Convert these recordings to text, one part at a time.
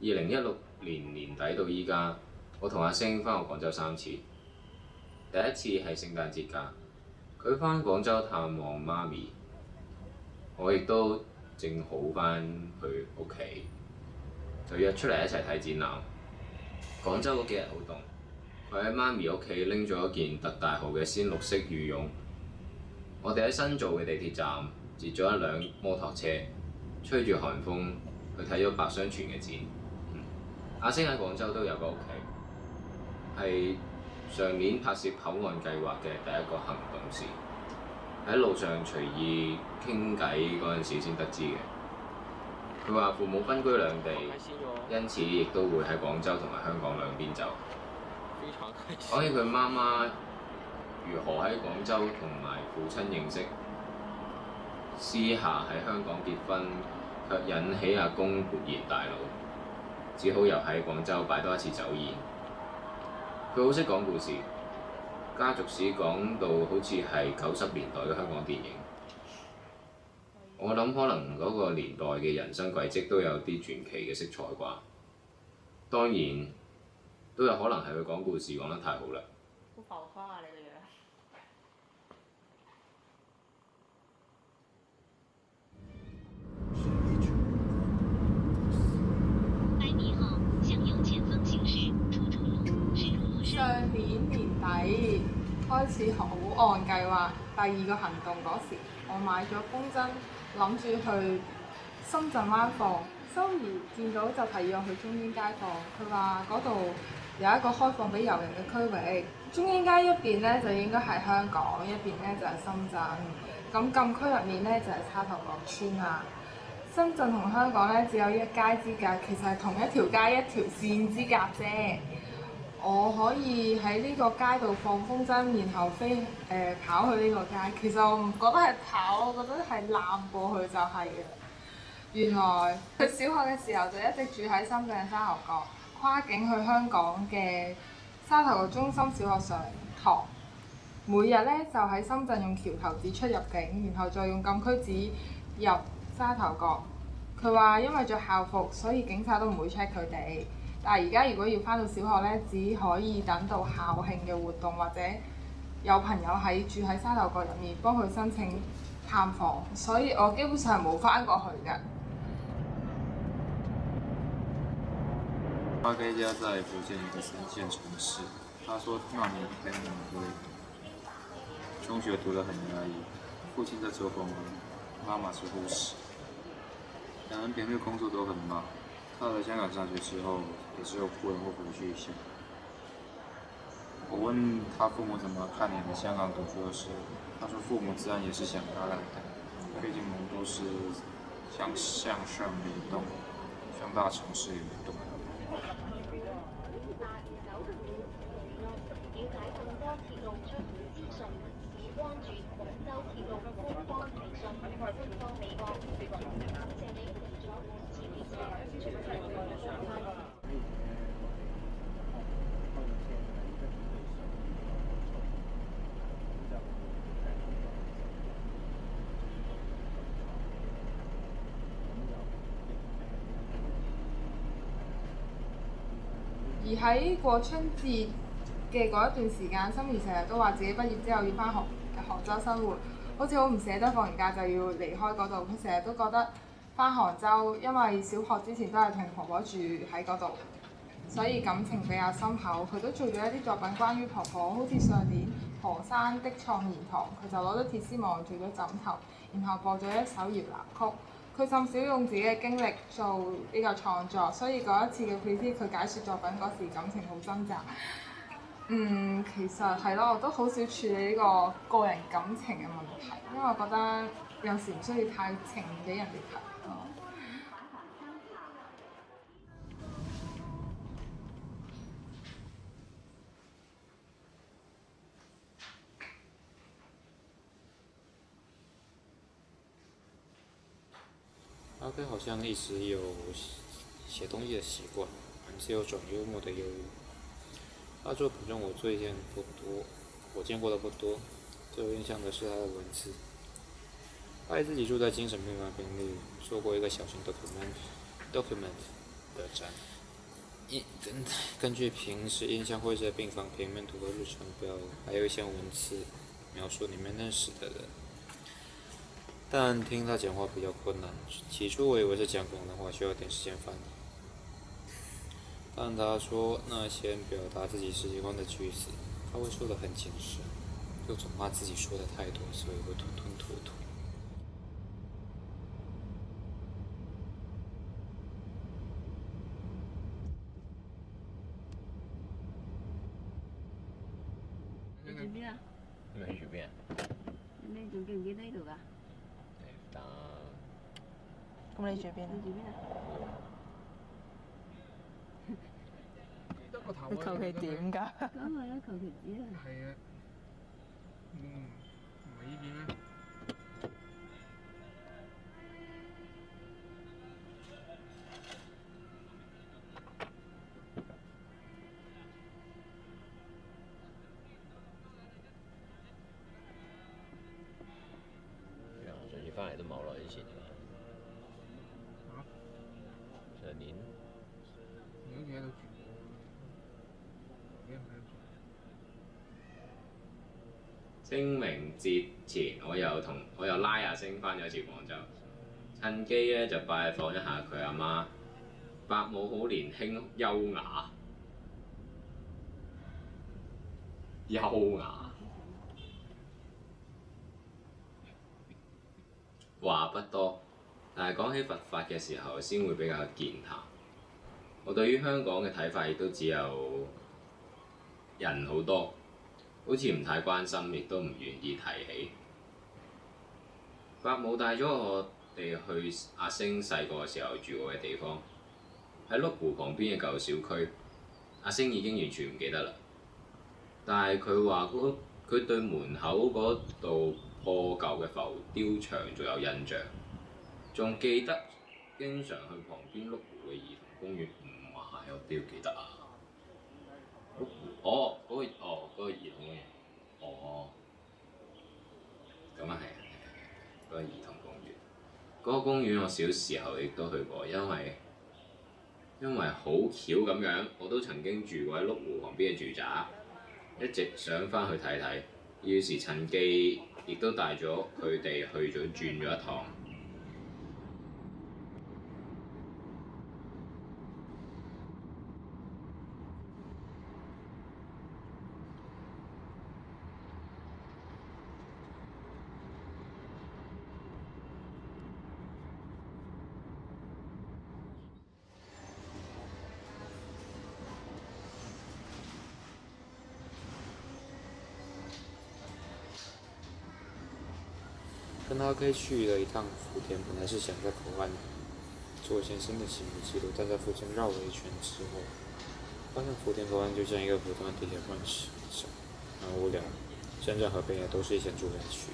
2016年年底到依家，我同阿星翻過廣州3次。第一次係聖誕節假，佢翻廣州探望媽咪，我亦都正好翻去屋企，就約出嚟一齊睇展覽。廣州嗰幾日好凍，佢喺媽咪屋企拎咗一件特大號嘅鮮綠色羽絨。我哋喺新造嘅地鐵站截咗一輛摩托車，吹住寒風去睇咗白雙全嘅展。阿星喺廣州都有個屋企，係上年拍攝口岸計劃嘅第一個行動時，喺路上隨意傾偈嗰陣時先得知嘅。佢話父母分居兩地，因此亦都會喺廣州同埋香港兩邊走。講起佢媽媽如何喺廣州同埋父親認識，私下喺香港結婚，卻引起阿公勃然大怒，只好又喺廣州擺多一次酒宴。佢好識講故事，家族史講到好似係90年代嘅香港電影。我諗可能嗰個年代嘅人生軌跡都有啲傳奇嘅色彩啩。當然都有可能係佢講故事講得太好啦。好浮誇啊！你個樣。上年年底開始口岸計劃第2個行動嗰時，我買咗風箏，諗住去深圳灣放。修兒見到就提議我去中英街放，佢話嗰度有一個開放俾遊人嘅區域。中英街一邊咧就應該係香港，一邊咧就係深圳。咁禁區入面咧就係沙頭角村啦。深圳同香港咧只有一街之隔，其實係同一條街一條線之隔啫。我可以喺呢個街度放風箏，然後跑去呢個街。其實我唔覺得係跑，我覺得係攬過去就係嘅。原來佢小學嘅時候就一直住喺深圳嘅沙頭角，跨境去香港嘅沙頭角中心小學上堂。每日咧就喺深圳用橋頭紙出入境，然後再用禁區紙入沙頭角。佢話因為着校服，所以警察都唔會 check 佢哋。但係而家如果要返到小學咧，只可以等到校慶嘅活動，或者有朋友住喺沙頭角入面幫佢申請探訪，所以我基本上係冇返過去㗎。阿 K 家在福建一個3線城市，他說那年很累，中學讀得很壓抑，父親在做工人，媽媽是護士，兩人平日工作都很忙。到了香港上學之後，也只有忽然會回去一下。我問他父母怎麼看你來香港讀書的事，他說父母自然也是想他來的，畢竟我們都是向上流動，向大城市流動。了解更多鐵路出行資訊，請關注廣州鐵路官方微信、官方微博。感謝你乘坐本次列車，全程內容相關。而喺過春節嘅嗰一段時間，心怡成日都話自己畢業之後要返杭州生活，好似好唔捨得放完假就要離開嗰度。佢成日都覺得返杭州，因為小學之前都係同婆婆住喺嗰度，所以感情比較深厚。佢都做咗一啲作品關於婆婆，好似上年何山的創言堂，佢就攞咗鐵絲網做咗枕頭，然後播咗一首搖籃曲。佢甚少用自己嘅經歷做呢個創作，所以嗰一次嘅 critique 佢解説作品嗰時感情好掙扎。其實係咯，我都好少處理呢個個人感情嘅問題，因為我覺得有時唔需要太情俾人哋睇。阿 K 好像一直有寫東西的習慣，只有種幽默的憂鬱。他作品中我最見不多，我見過的不多，最有印象的是他的文字。他自己住在精神病院病例，做過一個小型 document 的展。根据平时印象会在病房平面图的日程表，还有一些文字描述你们认识的人，但听他讲话比较困难。起初我以为是讲广东话，需要点时间翻译。但他说那些表达自己喜欢的句子，他会说得很谨慎，又总怕自己说的太多，所以会吞吞吐吐。你住邊啊？你住邊啊？你仲記唔記得呢度㗎？得。咁你住邊啊？你住邊啊？得個頭你求其點㗎？咁係啊，求其指啦。係啊，唔係呢邊咩？上次翻嚟都冇耐之前㗎。上年。你好似喺度住過，你唔喺度住。清明節前，我又拉阿星翻咗一次廣州，趁機咧就拜訪一下佢阿媽。伯母好年輕優雅，話不多，但係講起佛法嘅時候，先會比較健談。我對於香港嘅睇法亦都只有人好多，好似唔太關心，亦都唔願意提起。伯母帶咗我哋去阿星細個嘅時候住過嘅地方，喺麓湖旁邊嘅舊小區。阿星已經完全唔記得啦，但係佢話佢對門口嗰度破舊嘅浮雕牆仲有印象，仲記得經常去旁邊麓湖嘅兒童公園。唔係，我都要記得啊！麓湖嗰個兒童公園，咁啊係啊，嗰個兒童公園，嗰個公園我小時候亦都去過，因為好巧咁樣，我都曾經住過喺麓湖旁邊嘅住宅，一直想翻去睇睇，於是趁機亦都帶咗佢哋去咗轉咗一趟。跟阿 K 去了一趟福田，本来是想在口岸做一些新的行为记录，但在附近绕了一圈之后，发现福田口岸就像一个普通的地铁换乘，很无聊。深圳河边也都是一些住宅区，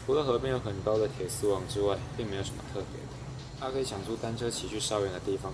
除了河边有很高的铁丝网之外，并没有什么特别的。阿 K 想租单车骑去稍远的地方，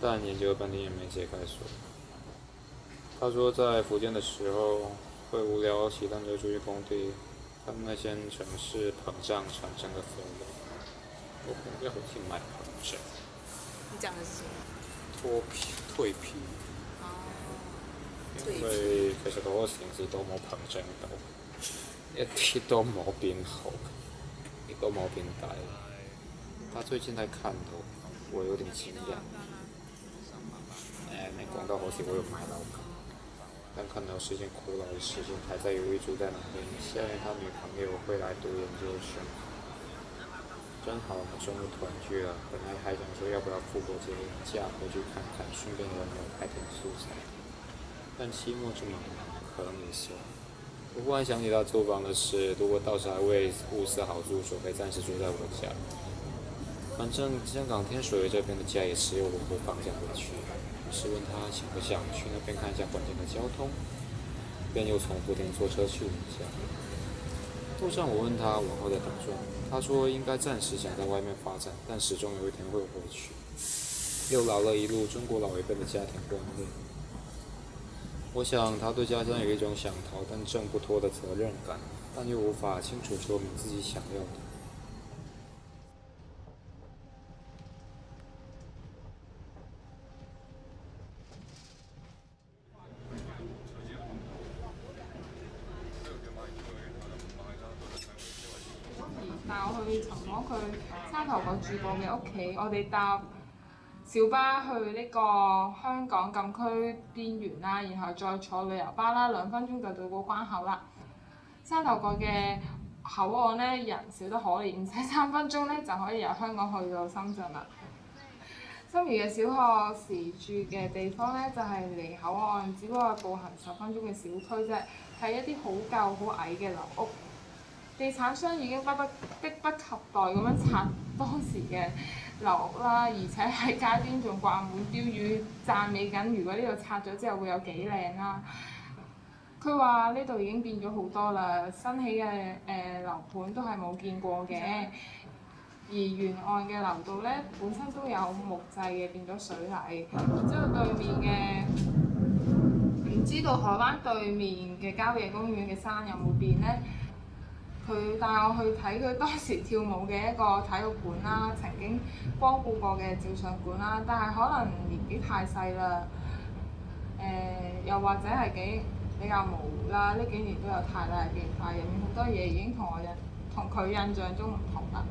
但研究了半天也没解开锁。他说在福建的时候会无聊骑单车出去工地。他们那些城市膨胀产生的氛围，我朋友好似唔係膨脹，你講的是什麼？蜕皮。因為其實嗰個城市都冇膨脹到，一啲都冇變好，亦都冇變大。他最近在看到，我有點驚訝。你講到好似我有買樓咁。但看到是件苦惱的事情，还在犹豫住在哪边。下面他女朋友会来读研究生，真好，终于团聚了。本来还想说要不要复活节假回去看看，顺便轮流拍点素材，但期末这么忙，可能也算。我忽然想起他租房的事，如果到时还为物色好住所，可以暂时住在我家。反正香港天水围这边的家也只有我会放假回去。是问他想不想去那边看一下环境的交通，便又从福田坐车去了一下。路上我问他往后的打算，他说应该暂时想在外面发展，但始终有一天会回去。又聊了一路中国老一辈的家庭观念。我想他对家乡有一种想逃但挣不脱的责任感，但又无法清楚说明自己想要的。帶我去尋訪佢沙頭角住過嘅屋企，我哋搭小巴去呢個香港禁區邊緣啦，然後再坐旅遊巴啦，2分鐘就到過關口啦。沙頭角嘅口岸咧人少得可憐，唔使3分鐘咧就可以由香港去到深圳啦。心儀嘅小學時住嘅地方咧，就係離口岸只不過步行10分鐘嘅小區啫，係一啲好舊好矮嘅樓屋。地產商已經迫不及待咁樣拆當時嘅樓屋啦，而且喺街邊仲掛滿標語讚美緊，如果呢度拆咗之後會有幾靚啦。佢話呢度已經變咗好多啦，新起嘅樓盤都係冇見過嘅。而沿岸嘅樓道咧，本身都有木製嘅，變咗水泥。然之後對面嘅唔知道海灣對面嘅郊野公園嘅山有冇變咧？佢帶我去睇佢當時跳舞嘅一個體育館啦，曾經光顧過嘅照相館啦，但係可能年紀太細啦，又或者係比較模糊啦。呢幾年都有太大嘅變化，入面好多嘢已經同佢印象中唔同啦。